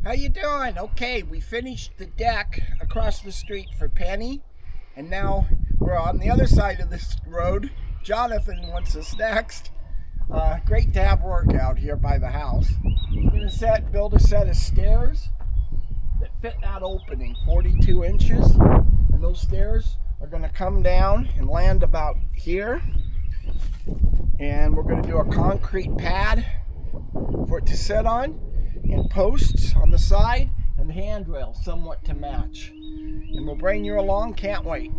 How you doing? Okay, we finished the deck across the street for Penny, and now we're on the other side of this road. Jonathan wants us next. Great to have work out here by the house. We're gonna build a set of stairs that fit that opening, 42 inches, and those stairs are gonna come down and land about here. And we're gonna do a concrete pad for it to sit on, and posts on the side, and handrail somewhat to match. And we'll bring you along, can't wait.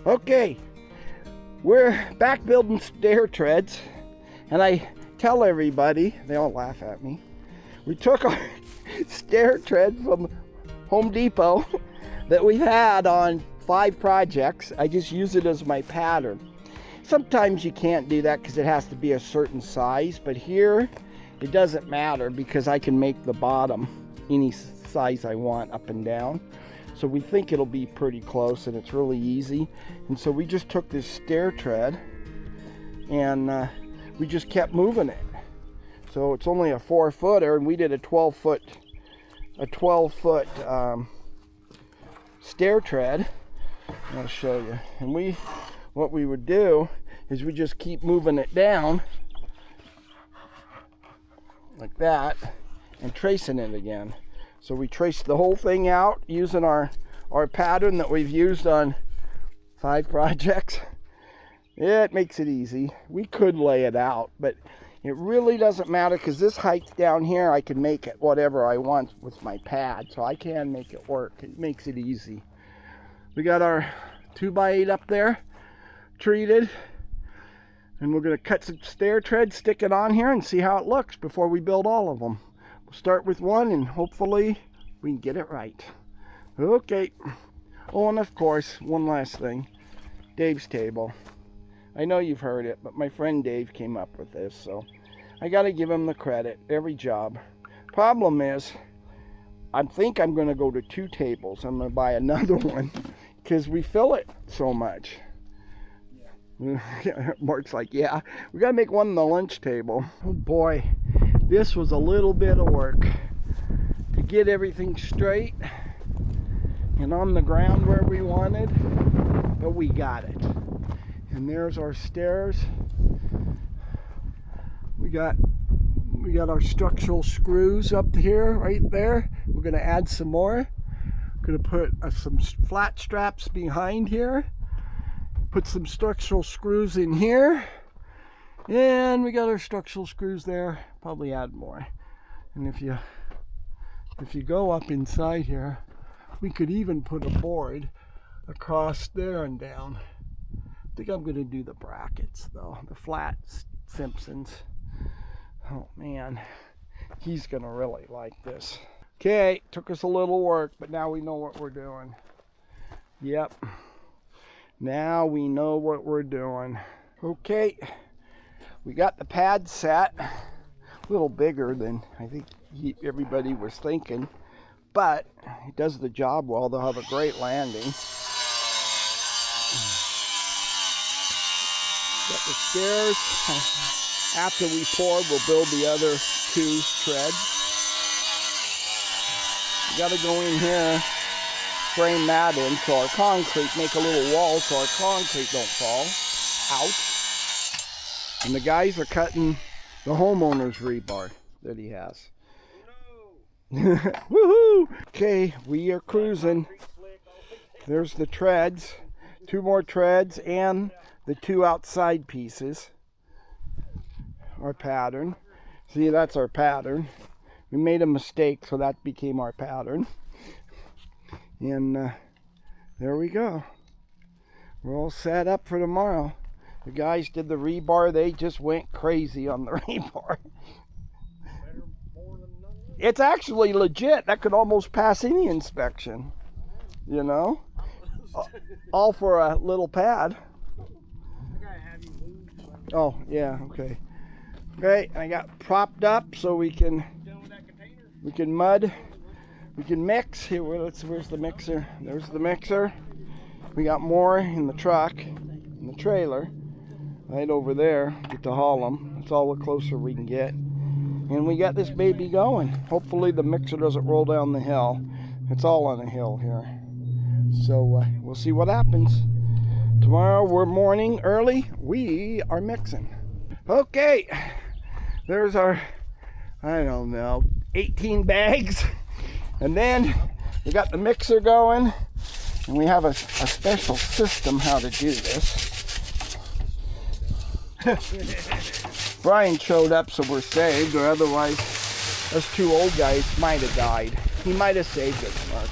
Okay, we're back building stair treads, and I tell everybody, they all laugh at me. We took our stair tread from Home Depot that we've had on 5 projects. I just use it as my pattern. Sometimes you can't do that because it has to be a certain size, but here it doesn't matter because I can make the bottom any size I want up and down. So we think it'll be pretty close, and it's really easy. And so we just took this stair tread and we just kept moving it. So it's only a 4-footer, and we did a 12-foot stair tread. I'll show you. And what we would do is we just keep moving it down like that and tracing it again. So we traced the whole thing out using our pattern that we've used on 5 projects. Yeah, it makes it easy. We could lay it out, but it really doesn't matter because this height down here, I can make it whatever I want with my pad. So I can make it work. It makes it easy. We got our 2x8 up there treated. And we're going to cut some stair treads, stick it on here, and see how it looks before we build all of them. Start with one and hopefully we can get it right. Okay. Oh, and of course, one last thing. Dave's table. I know you've heard it, but my friend Dave came up with this, so I got to give him the credit. Every job. Problem is, I think I'm going to go to 2 tables. I'm going to buy another one because we fill it so much. Mark's like, yeah, we got to make one on the lunch table. Oh boy. This was a little bit of work to get everything straight and on the ground where we wanted, but we got it. And there's our stairs. We got our structural screws up here, right there. We're going to add some more. Going to put some flat straps behind here. Put some structural screws in here. And we got our structural screws there. Probably add more. And if you go up inside here, we could even put a board across there and down. I think I'm going to do the brackets though, the flat Simpsons. Oh man, he's going to really like this. Okay, took us a little work, but now we know what we're doing. Yep, now we know what we're doing. Okay. We got the pad set, a little bigger than I think everybody was thinking, but it does the job well. They'll have a great landing. Got the stairs. After we pour, we'll build the other 2 treads. We got to go in here, frame that in so our concrete, make a little wall so our concrete don't fall out. And the guys are cutting the homeowner's rebar that he has. No. Woohoo! Okay, we are cruising. There's the treads. 2 more treads and the 2 outside pieces. Our pattern. See, that's our pattern. We made a mistake, so that became our pattern. And there we go. We're all set up for tomorrow. The guys did the rebar. They just went crazy on the rebar. It's actually legit. That could almost pass any inspection. You know? All for a little pad. I gotta have you move. Oh, yeah, okay. Okay, I got propped up so we can mud. We can mix. Here, where's the mixer? There's the mixer. We got more in the truck, in the trailer, right over there. Get to haul them. That's all the closer we can get. And we got this baby going. Hopefully the mixer doesn't roll down the hill. It's all on a hill here. So we'll see what happens. Tomorrow we're morning early. We are mixing. Okay, there's our, I don't know, 18 bags. And then we got the mixer going. And we have a special system how to do this. Brian showed up, so we're saved, or otherwise us two old guys might have died. He might have saved us, Mark.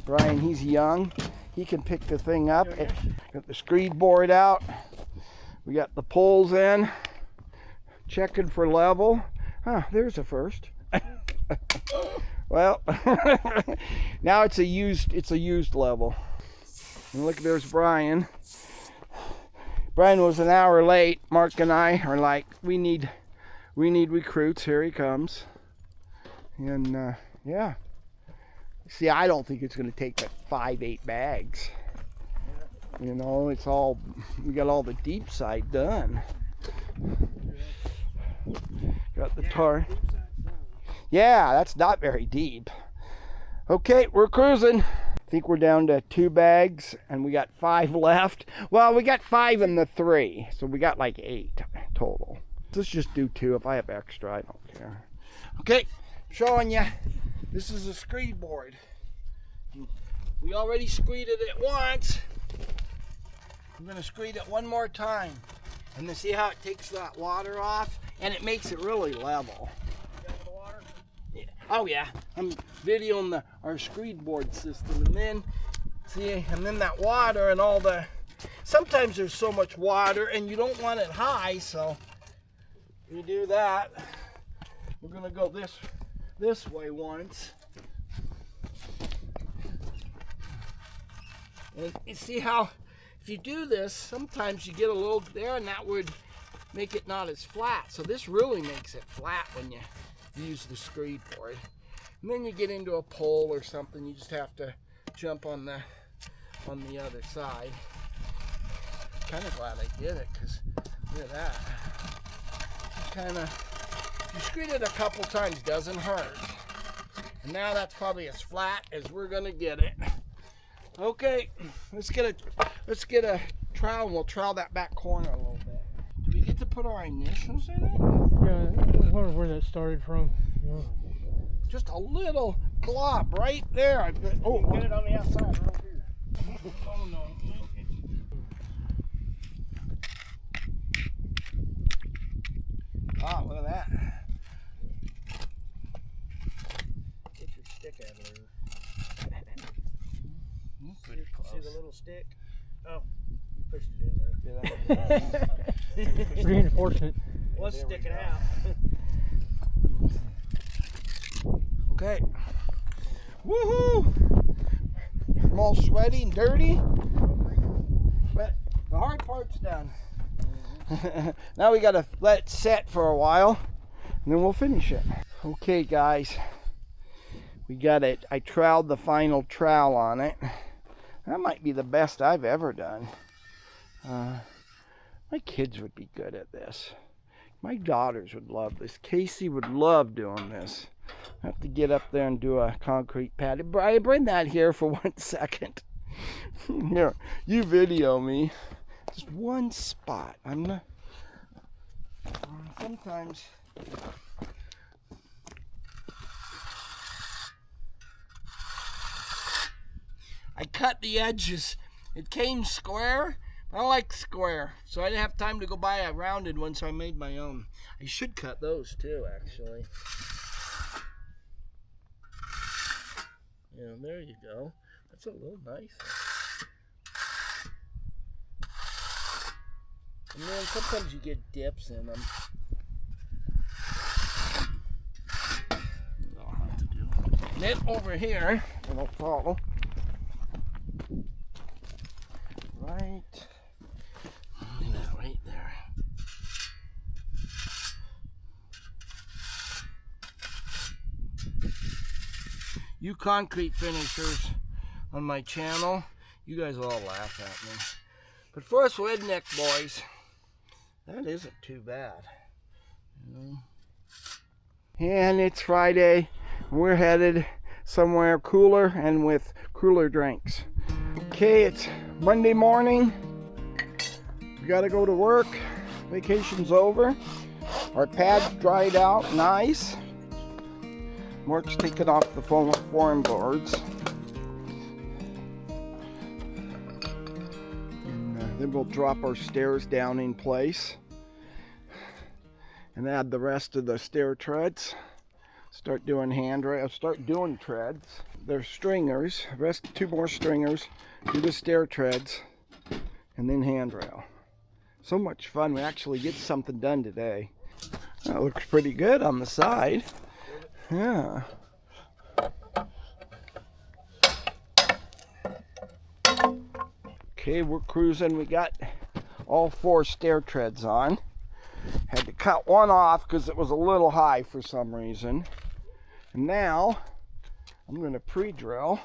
Brian, he's young. He can pick the thing up. Got the screed board out. We got the poles in. Checking for level. Huh, there's a first. Well, now it's a used level. And look, there's Brian. Brian was an hour late. Mark and I are like, we need recruits. Here he comes. And yeah. See, I don't think it's going to take but 5-8 bags. You know, it's all, we got all the deep side done. Got the tar. Yeah, that's not very deep. Okay, we're cruising. I think we're down to 2 bags and we got 5 left. Well, we got 5 in the 3, so we got like 8 total. Let's just do 2. If I have extra, I don't care. Okay, showing you. This is a screed board. We already screeded it once. I'm going to screed it one more time. And to see how it takes that water off, and it makes it really level. The water? Yeah. Oh yeah, I'm videoing our screed board system, and then see, and then that water and all the. Sometimes there's so much water, and you don't want it high, so you do that. We're going to go this way once. And you see how, if you do this, sometimes you get a little there, and that would make it not as flat. So this really makes it flat when you use the screed board. And then you get into a pole or something, you just have to jump on the other side. Kind of glad I did it, because look at that. Kind of, you screed it a couple times, doesn't hurt. And now that's probably as flat as we're gonna get it. Okay, let's get a trowel, and we'll trowel that back corner a little bit. Do we get to put our initials in it? Yeah, I was wondering where that started from. Yeah. Just a little glob right there. Oh, get it on the outside right over here. Oh no. Ah, look at that. Get your stick out of there. See the little stick? Oh, you pushed it in there. Reinforcement. Was sticking out. Okay. Woohoo! I'm all sweaty and dirty, but the hard part's done. Now we gotta let it set for a while, and then we'll finish it. Okay, guys, we got it. I troweled the final trowel on it. That might be the best I've ever done. My kids would be good at this. My daughters would love this. Casey would love doing this. I have to get up there and do a concrete pad. Brian, bring that here for 1 second. Here, you video me. Just one spot. I'm not. Sometimes. I cut the edges. It came square. I like square, so I didn't have time to go buy a rounded one, so I made my own. I should cut those too, actually. Yeah, there you go. That's a little nice. And then sometimes you get dips in them. I'll have to do. Then over here, it'll fall. Right there. You concrete finishers on my channel, you guys will all laugh at me. But for us redneck boys, that isn't too bad. And it's Friday. We're headed somewhere cooler and with cooler drinks. Okay, it's Monday morning. We gotta go to work. Vacation's over. Our pad's dried out nice. Mark's taking off the foam boards. And then we'll drop our stairs down in place and add the rest of the stair treads. Start doing start doing treads. There's stringers, two more stringers, do the stair treads, and then handrail. So much fun. We actually get something done today. That looks pretty good on the side. Yeah. Okay, we're cruising. We got all 4 stair treads on. Had to cut one off because it was a little high for some reason. And now I'm going to pre-drill.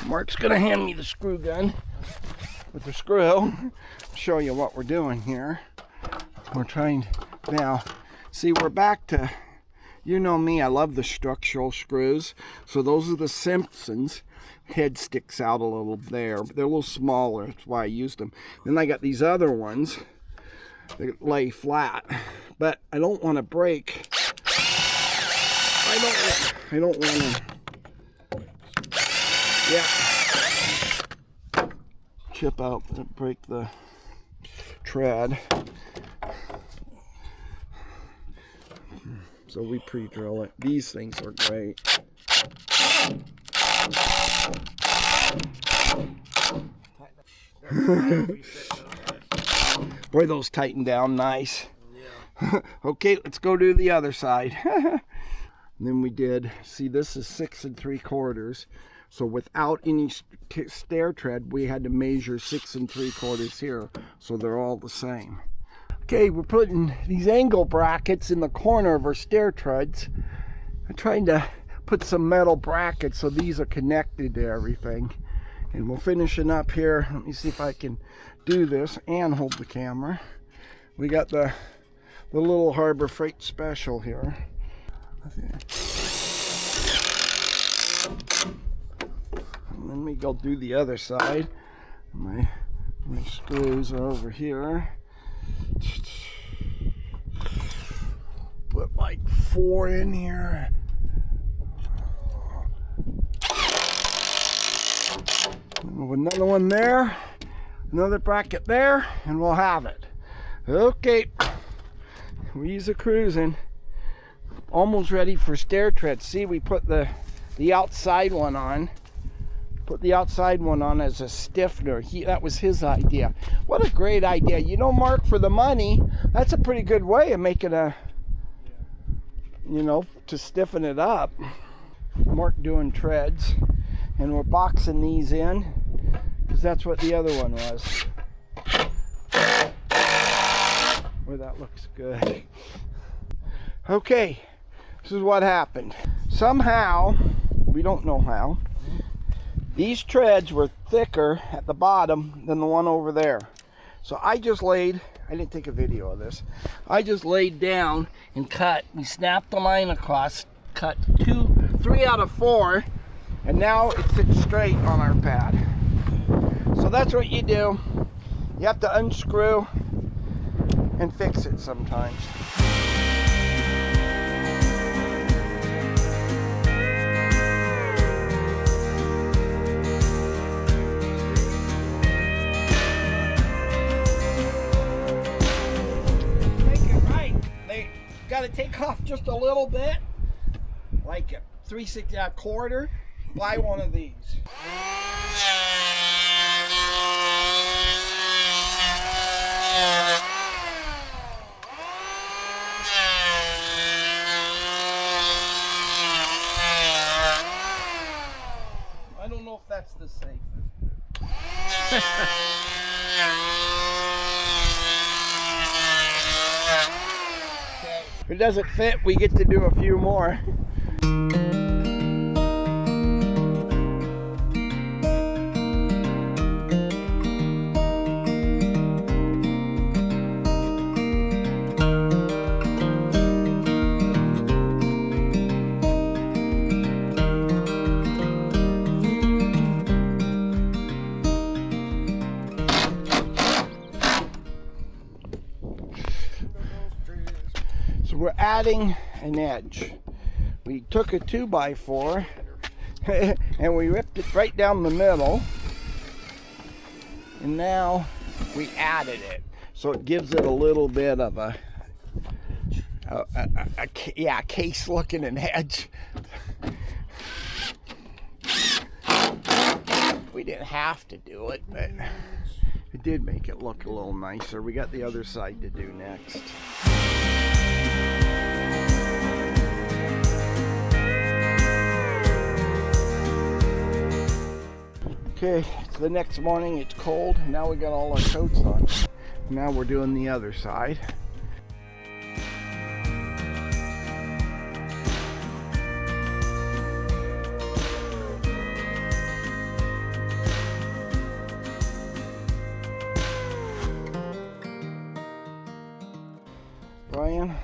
Mark's going to hand me the screw gun with the screw. Show you what we're doing here. We're trying now. See, we're back to, you know me, I love the structural screws. So those are the Simpsons. Head sticks out a little there. They're a little smaller. That's why I used them. Then I got these other ones that lay flat. But I don't want to break. I don't want to. Yeah. Chip out, break the tread. So we pre-drill it. These things are great. Boy, those tighten down nice. Yeah. Okay, let's go do the other side. And then we did, see, this is 6 3/4. So without any stair tread, we had to measure 6 3/4 here. So they're all the same. Okay, we're putting these angle brackets in the corner of our stair treads. I'm trying to put some metal brackets so these are connected to everything. And we're finishing up here. Let me see if I can do this and hold the camera. We got the little Harbor Freight Special here. And then we go do the other side. My screws are over here. Put like 4 in here. Another one there, another bracket there, and we'll have it. Okay, we's a cruising. Almost ready for stair treads. See, we put the outside one on. Put the outside one on as a stiffener. That was his idea. What a great idea. You know, Mark, for the money, that's a pretty good way of making a, you know, to stiffen it up. Mark doing treads. And we're boxing these in because that's what the other one was. Boy, that looks good. Okay, this is what happened. Somehow, we don't know how, these treads were thicker at the bottom than the one over there. So I didn't take a video of this. I just laid down and cut. We snapped the line across, cut 3 out of 4. And now it sits straight on our pad. So that's what you do. You have to unscrew and fix it sometimes. Make it right. They got to take off just a little bit, like a 3/6 buy one of these. If it doesn't fit, we get to do a few more. So we're adding an edge. We took a 2x4 and we ripped it right down the middle, and now we added it, so it gives it a little bit of a case looking an edge. We didn't have to do it, but it did make it look a little nicer. We got the other side to do next. Okay, it's the next morning, it's cold. Now we got all our coats on. Now we're doing the other side. Brian,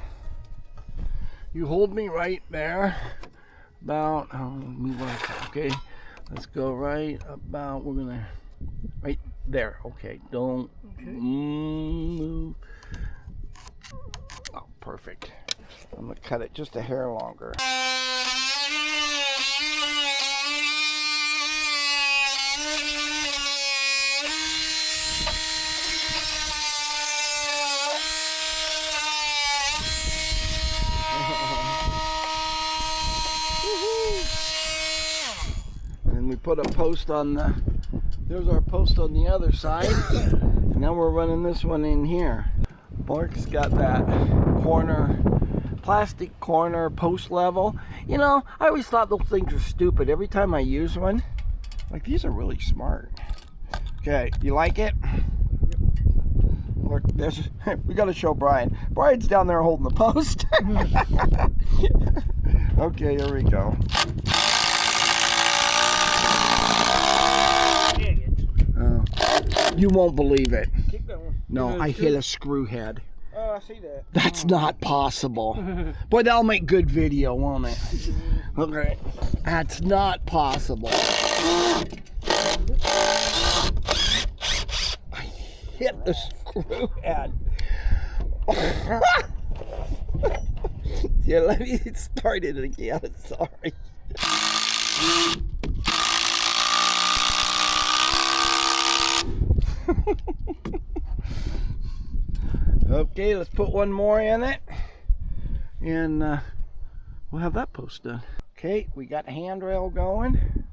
you hold me right there. About, okay. Let's go right about, we're gonna, right there. Okay, don't move. Oh, perfect. I'm gonna cut it just a hair longer. We put a post on the, there's our post on the other side, and now we're running this one in here. Mark's got that corner, plastic corner post level. You know, I always thought those things were stupid. Every time I use one, like, these are really smart. Okay, you like it? Look, there's, we gotta show Brian. Brian's down there holding the post. Okay, here we go. You won't believe it. Keep going. No, I hit a screw head. Oh, I see that. That's not possible. Boy, that'll make good video, won't it? Okay. That's not possible. I hit the screw head. Yeah, let me start it again. Sorry. Okay, let's put one more in it, and we'll have that post done. Okay, we got a handrail going,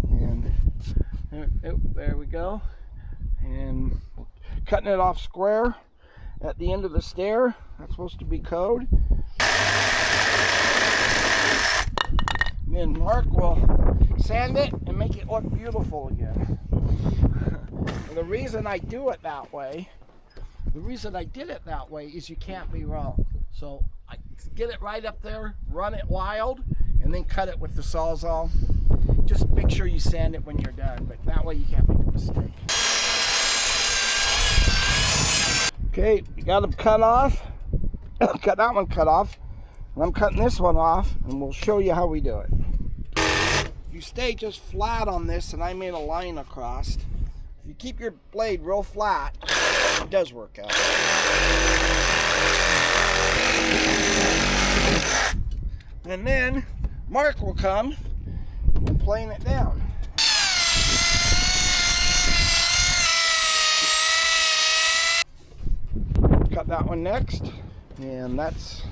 and there we go, and cutting it off square at the end of the stair. That's supposed to be code. And then Mark will sand it and make it look beautiful again. And the reason I do it that way, the reason I did it that way is you can't be wrong. So I get it right up there, run it wild, and then cut it with the Sawzall. Just make sure you sand it when you're done, but that way you can't make a mistake. Okay, you got them cut off. Got that one cut off. And I'm cutting this one off, and we'll show you how we do it. If you stay just flat on this, and I made a line across, if you keep your blade real flat, it does work out. And then Mark will come and plane it down. Cut that one next, and that's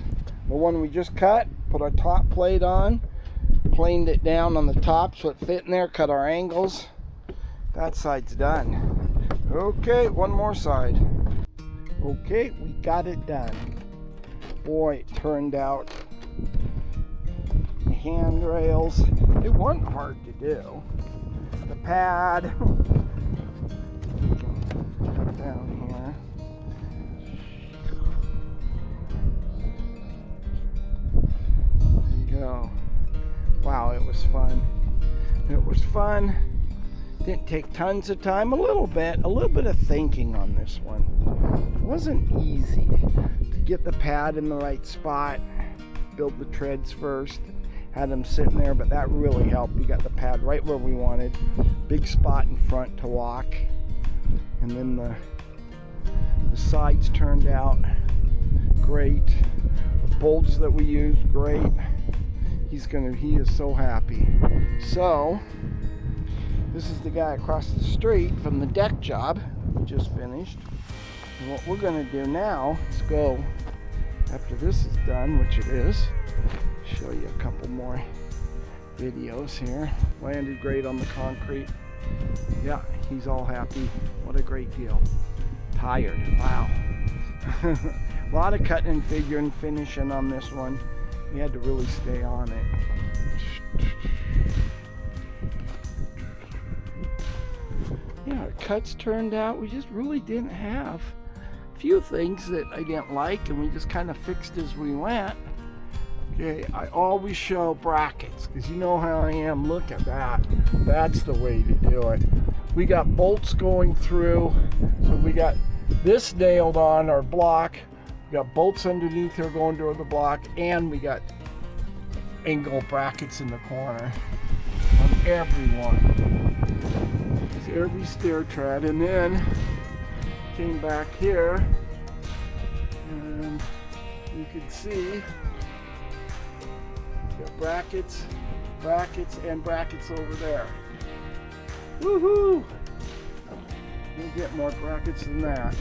the one we just cut. Put our top plate on, planed it down on the top so it fit in there, cut our angles. That side's done. Okay, one more side. Okay, we got it done. Boy, it turned out. The handrails, they weren't hard to do. The pad, we can cut down here. So, wow, it was fun. It was fun. Didn't take tons of time, a little bit of thinking on this one. It wasn't easy to get the pad in the right spot, build the treads first, had them sitting there, but that really helped. We got the pad right where we wanted, big spot in front to walk, and then the sides turned out great. The bolts that we used, great. He is so happy. So, this is the guy across the street from the deck job we just finished. And what we're gonna do now is go, after this is done, which it is, show you a couple more videos here. Landed great on the concrete. Yeah, he's all happy. What a great deal. Tired, wow. A lot of cutting and figuring, finishing on this one. We had to really stay on it. Yeah, our cuts turned out. We just really didn't have a few things that I didn't like, and we just kind of fixed as we went. Okay, I always show brackets because you know how I am. Look at that. That's the way to do it. We got bolts going through, so we got this nailed on our block. We got bolts underneath here going to the block, and we got angle brackets in the corner on every one. There's every stair tread, and then came back here, and you can see got brackets, and brackets over there. Woohoo! We'll get more brackets than that.